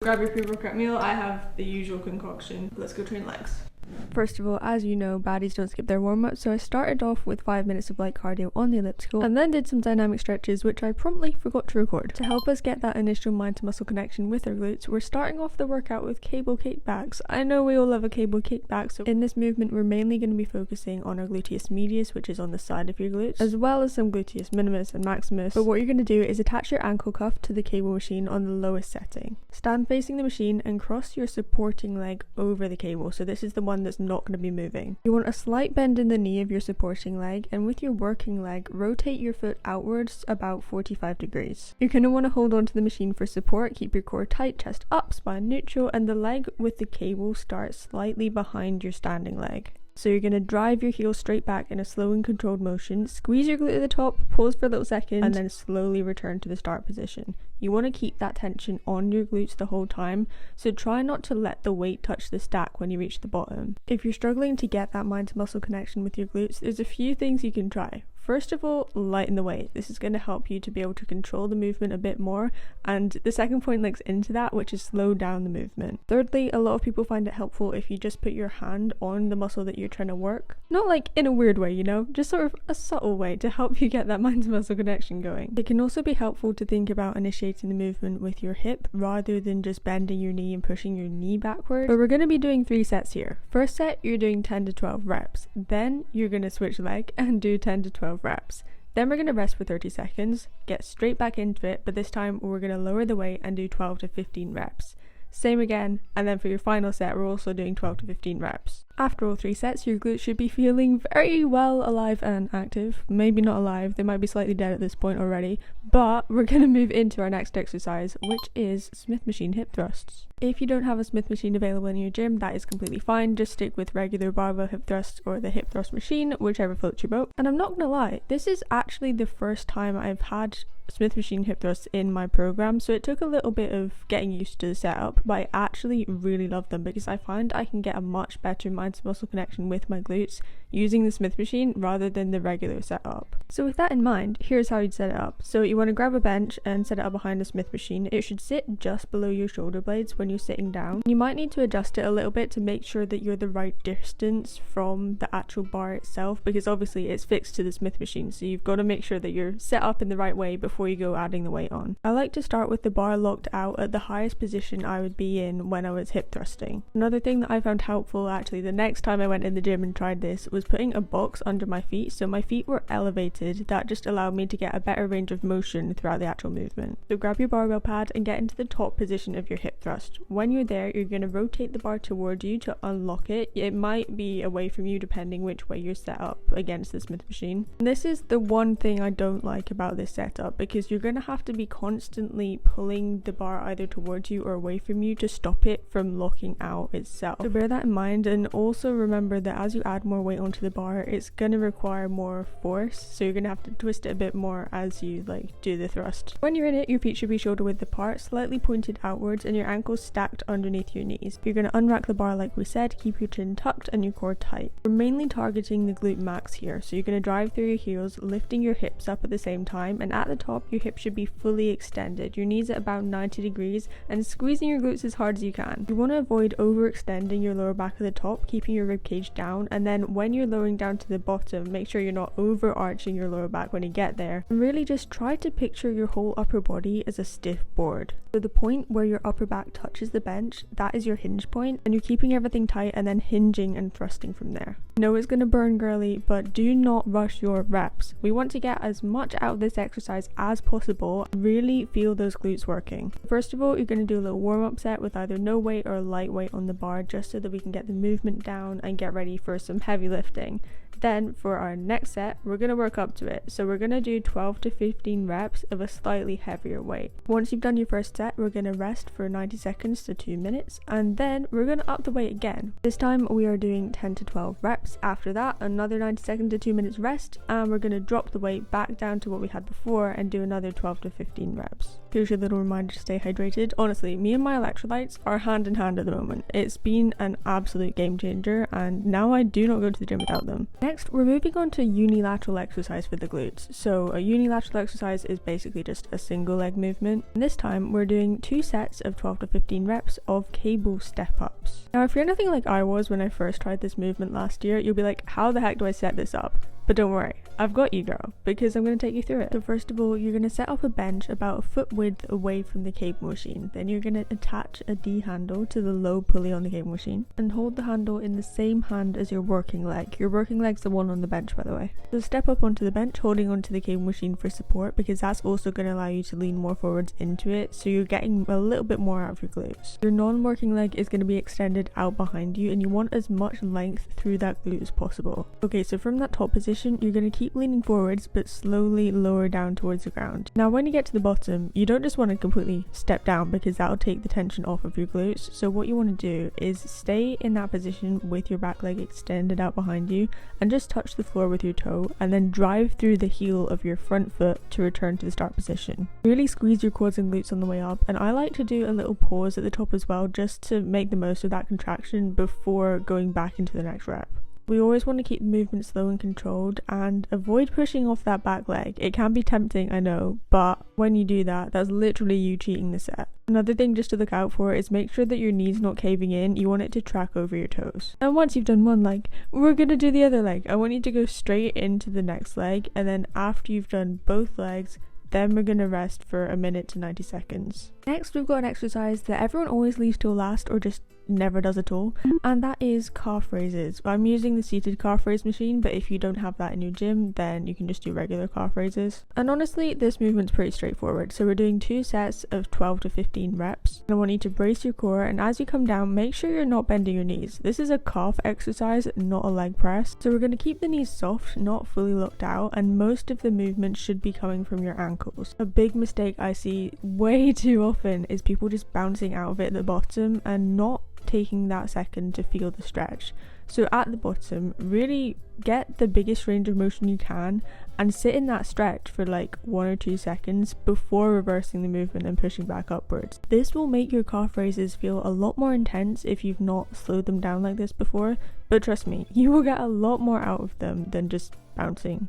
Grab your pre-workout meal. I have the usual concoction. Let's go train legs. First of all, as you know, baddies don't skip their warm-up, so I started off with 5 minutes of light cardio on the elliptical and then did some dynamic stretches, which I promptly forgot to record. To help us get that initial mind to muscle connection with our glutes, we're starting off the workout with cable kickbacks. I know we all love a cable kickback, so in this movement we're mainly going to be focusing on our gluteus medius, which is on the side of your glutes, as well as some gluteus minimus and maximus. But what you're going to do is attach your ankle cuff to the cable machine on the lowest setting. Stand facing the machine and cross your supporting leg over the cable, so this is the one that's not going to be moving. You want a slight bend in the knee of your supporting leg, and with your working leg, rotate your foot outwards about 45 degrees. You're going to want to hold on to the machine for support, keep your core tight, chest up, spine neutral, and the leg with the cable starts slightly behind your standing leg. So you're going to drive your heel straight back in a slow and controlled motion, squeeze your glute at the top, pause for a little second, and then slowly return to the start position. You want to keep that tension on your glutes the whole time, so try not to let the weight touch the stack when you reach the bottom. If you're struggling to get that mind to muscle connection with your glutes, there's a few things you can try. First of all, lighten the weight. This is going to help you to be able to control the movement a bit more, and the second point links into that, which is slow down the movement. Thirdly, a lot of people find it helpful if you just put your hand on the muscle that you're trying to work. Not like in a weird way, you know, just sort of a subtle way to help you get that mind to muscle connection going. It can also be helpful to think about initiating the movement with your hip rather than just bending your knee and pushing your knee backward. But we're going to be doing 3 sets here. First set, you're doing 10 to 12 reps. Then you're going to switch leg and do 10 to 12 reps. Then we're going to rest for 30 seconds, get straight back into it, but this time we're going to lower the weight and do 12 to 15 reps. Same again, and then for your final set we're also doing 12 to 15 reps. After all 3 sets, your glutes should be feeling very well alive and active. Maybe not alive, they might be slightly dead at this point already, but we're going to move into our next exercise, which is Smith machine hip thrusts. If you don't have a Smith machine available in your gym, that is completely fine. Just stick with regular barbell hip thrusts or the hip thrust machine, whichever floats your boat. And I'm not gonna lie, this is actually the first time I've had Smith machine hip thrusts in my program, so it took a little bit of getting used to the setup, but I actually really love them because I find I can get a much better mind to muscle connection with my glutes using the Smith machine rather than the regular setup. So with that in mind, here's how you'd set it up. So you want to grab a bench and set it up behind the Smith machine. It should sit just below your shoulder blades when you're sitting down. You might need to adjust it a little bit to make sure that you're the right distance from the actual bar itself, because obviously it's fixed to the Smith machine, so you've got to make sure that you're set up in the right way before you go adding the weight on. I like to start with the bar locked out at the highest position I would be in when I was hip thrusting. Another thing that I found helpful actually the next time I went in the gym and tried this was putting a box under my feet, so my feet were elevated. That just allowed me to get a better range of motion throughout the actual movement. So grab your barbell pad and get into the top position of your hip thrust. When you're there, you're going to rotate the bar towards you to unlock it. It might be away from you depending which way you're set up against the Smith machine. And this is the one thing I don't like about this setup, because you're going to have to be constantly pulling the bar either towards you or away from you to stop it from locking out itself. So bear that in mind, and also remember that as you add more weight onto the bar, it's going to require more force, so you're going to have to twist it a bit more as you do the thrust. When you're in it, your feet should be shoulder width apart, slightly pointed outwards, and your ankles stacked underneath your knees. You're going to unrack the bar like we said, keep your chin tucked and your core tight. We're mainly targeting the glute max here, so you're going to drive through your heels, lifting your hips up at the same time, and at the top your hips should be fully extended, your knees at about 90 degrees, and squeezing your glutes as hard as you can. You want to avoid overextending your lower back at the top, keeping your rib cage down, and then when you're lowering down to the bottom, make sure you're not overarching your lower back when you get there, and really just try to picture your whole upper body as a stiff board. So the point where your upper back touches the bench, that is your hinge point, and you're keeping everything tight and then hinging and thrusting from there. I know it's going to burn girly, but do not rush your reps. We want to get as much out of this exercise as possible, really feel those glutes working. First of all, you're going to do a little warm-up set with either no weight or light weight on the bar, just so that we can get the movement down and get ready for some heavy lifting. Then for our next set, we're going to work up to it. So we're going to do 12 to 15 reps of a slightly heavier weight. Once you've done your first set, we're going to rest for 90 seconds to 2 minutes, and then we're going to up the weight again. This time we are doing 10 to 12 reps. After that, another 90 seconds to 2 minutes rest, and we're going to drop the weight back down to what we had before and do another 12 to 15 reps. Here's your little reminder to stay hydrated. Honestly, me and my electrolytes are hand in hand at the moment. It's been an absolute game changer, and now I do not go to the gym without them. Next, we're moving on to unilateral exercise for the glutes. So a unilateral exercise is basically just a single leg movement. And this time we're doing 2 sets of 12 to 15 reps of cable step ups. Now if you're anything like I was when I first tried this movement last year, you'll be like, how the heck do I set this up? But don't worry, I've got you, girl, because I'm going to take you through it. So first of all, you're going to set up a bench about a foot width away from the cable machine. Then you're going to attach a D handle to the low pulley on the cable machine and hold the handle in the same hand as your working leg. Your working leg's the one on the bench, by the way. So step up onto the bench, holding onto the cable machine for support, because that's also going to allow you to lean more forwards into it, so you're getting a little bit more out of your glutes. Your non-working leg is going to be extended out behind you, and you want as much length through that glute as possible. Okay, so from that top position, you're going to keep leaning forwards but slowly lower down towards the ground. Now when you get to the bottom, you don't just want to completely step down because that'll take the tension off of your glutes. So what you want to do is stay in that position with your back leg extended out behind you and just touch the floor with your toe, and then drive through the heel of your front foot to return to the start position. Really squeeze your quads and glutes on the way up, and I like to do a little pause at the top as well, just to make the most of that contraction before going back into the next rep. We always want to keep the movement slow and controlled and avoid pushing off that back leg. It can be tempting, I know, but when you do that, that's literally you cheating the set. Another thing just to look out for is make sure that your knee's not caving in. You want it to track over your toes. And once you've done one leg, we're going to do the other leg. I want you to go straight into the next leg, and then after you've done both legs, then we're going to rest for a minute to 90 seconds. Next, we've got an exercise that everyone always leaves till last or just never does at all, and that is calf raises. I'm using the seated calf raise machine, but if you don't have that in your gym, then you can just do regular calf raises. And honestly, this movement's pretty straightforward. So we're doing 2 sets of 12 to 15 reps. And I want you to brace your core, and as you come down, make sure you're not bending your knees. This is a calf exercise, not a leg press. So we're going to keep the knees soft, not fully locked out, and most of the movement should be coming from your ankles. A big mistake I see way too often is people just bouncing out of it at the bottom and not taking that second to feel the stretch. So at the bottom, really get the biggest range of motion you can and sit in that stretch for like 1 or 2 seconds before reversing the movement and pushing back upwards. This will make your calf raises feel a lot more intense if you've not slowed them down like this before, but trust me, you will get a lot more out of them than just bouncing,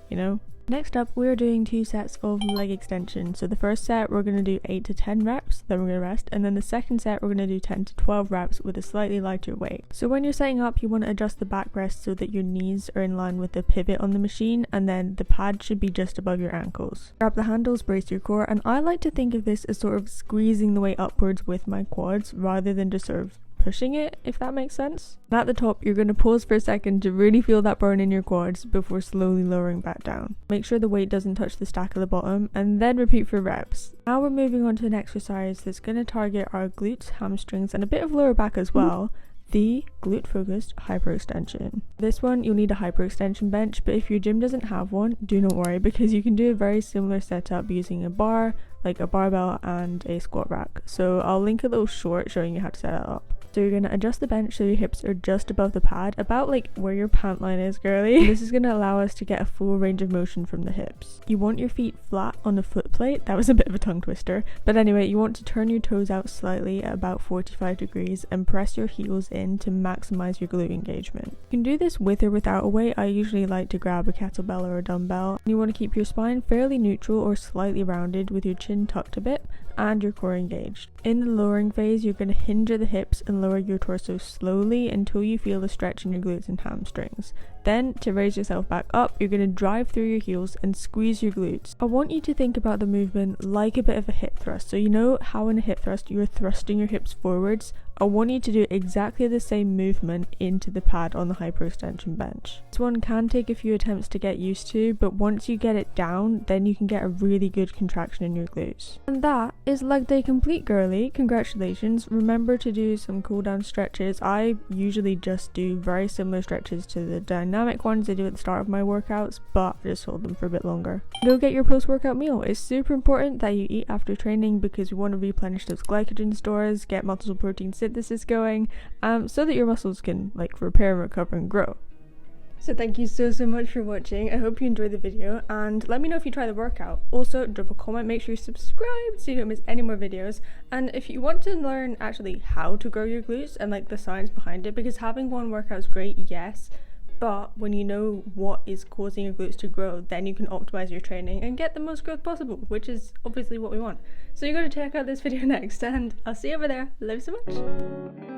you know? Next up, we're doing 2 sets of leg extension. So the first set, we're going to do 8 to 10 reps, then we're going to rest. And then the second set, we're going to do 10 to 12 reps with a slightly lighter weight. So when you're setting up, you want to adjust the backrest so that your knees are in line with the pivot on the machine, and then the pad should be just above your ankles. Grab the handles, brace your core, and I like to think of this as sort of squeezing the weight upwards with my quads rather than just sort of pushing it, if that makes sense. And at the top, you're going to pause for a second to really feel that burn in your quads before slowly lowering back down. Make sure the weight doesn't touch the stack at the bottom, and then repeat for reps. Now we're moving on to an exercise that's going to target our glutes, hamstrings, and a bit of lower back as well. The glute focused hyperextension. This one you'll need a hyperextension bench, but if your gym doesn't have one, do not worry, because you can do a very similar setup using a bar, like a barbell and a squat rack. So I'll link a little short showing you how to set it up. So you're going to adjust the bench so your hips are just above the pad, about like where your pant line is, girly. This is going to allow us to get a full range of motion from the hips. You want your feet flat on the foot plate. That was a bit of a tongue twister. But anyway, you want to turn your toes out slightly at about 45 degrees and press your heels in to maximize your glute engagement. You can do this with or without a weight. I usually like to grab a kettlebell or a dumbbell. You want to keep your spine fairly neutral or slightly rounded with your chin tucked a bit and your core engaged. In the lowering phase, you're going to hinge at the hips and lower your torso slowly until you feel the stretch in your glutes and hamstrings. Then, to raise yourself back up, you're going to drive through your heels and squeeze your glutes. I want you to think about the movement like a bit of a hip thrust. So you know how in a hip thrust you're thrusting your hips forwards? I want you to do exactly the same movement into the pad on the hyperextension bench. This one can take a few attempts to get used to, but once you get it down, then you can get a really good contraction in your glutes. And that is leg day complete, girly. Congratulations. Remember to do some cool down stretches. I usually just do very similar stretches to the dynamic ones I do at the start of my workouts, but I just hold them for a bit longer. Go get your post-workout meal. It's super important that you eat after training because we want to replenish those glycogen stores, get muscle protein synthesis going, so that your muscles can like repair, recover, and grow. So thank you so much for watching. I hope you enjoyed the video, and let me know if you try the workout. Also, drop a comment, make sure you subscribe so you don't miss any more videos. And if you want to learn actually how to grow your glutes and like the science behind it, because having one workout is great, yes, But when you know what is causing your glutes to grow, then you can optimize your training and get the most growth possible, which is obviously what we want. So you're going to check out this video next, and I'll see you over there. Love you so much.